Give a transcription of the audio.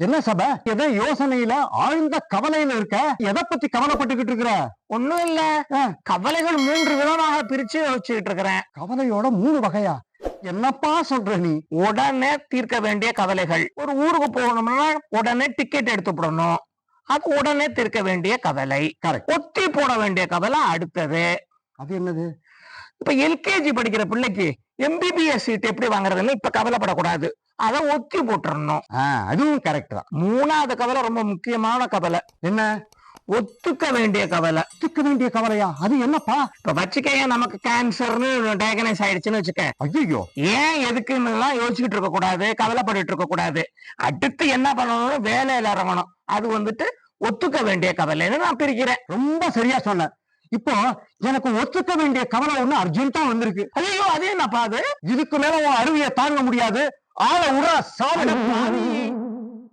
என்ன சபை எதை யோசனையில ஆழ்ந்த கவலையில இருக்க? எதை பத்தி கவலைப்பட்டுக்கிட்டு இருக்கிற? ஒண்ணும் இல்ல, கவலைகள் 3 விதமாக பிரிச்சு யோசிச்சுக்கிட்டு இருக்கிறேன். கவலையோட 3 வகையா? என்னப்பா சொல்ற நீ? உடனே தீர்க்க வேண்டிய கவலைகள். ஒரு ஊருக்கு போகணும்னா உடனே டிக்கெட் எடுத்து போடணும், அது உடனே தீர்க்க வேண்டிய கவலை. ஒத்தி போட வேண்டிய கவலை அடுத்தது. அது என்னது? இப்ப எல்கேஜி படிக்கிற பிள்ளைக்கு எம்பிபிஎஸ் சீட் எப்படி வாங்குறதுன்னு இப்ப கவலைப்படக்கூடாது, அதை ஒத்தி போட்டுறணும். அதுவும் கரெக்ட் தான். 3வது கவலை ரொம்ப முக்கியமான கவலை. என்ன? ஒத்துக்க வேண்டிய கவலை. ஒத்துக்க வேண்டிய கவலையா? அது என்னப்பா? இப்ப வச்சுக்க, நமக்கு கேன்சர்னு டயக்னைஸ் ஆயிடுச்சுன்னு வச்சுக்க, ஐயோ ஏன் எதுக்குன்னு எல்லாம் யோசிச்சுட்டு இருக்க கூடாது, கவலைப்பட்டு இருக்க கூடாது. அடுத்து என்ன பண்ணணும்? வேலையில இறங்கணும். அது வந்துட்டு ஒத்துக்க வேண்டிய கவலைன்னு நான் பிரிக்கிறேன். ரொம்ப சரியா சொன்ன. இப்போ எனக்கு ஒத்துக்க வேண்டிய கவலை ஒண்ணு அர்ஜென்ட்டா வந்திருக்கு. ஐயோ, அது என்னப்பா அது? இதுக்கு மேல உன் அருவியை தாங்க முடியாது, ஆள உடா சாமி.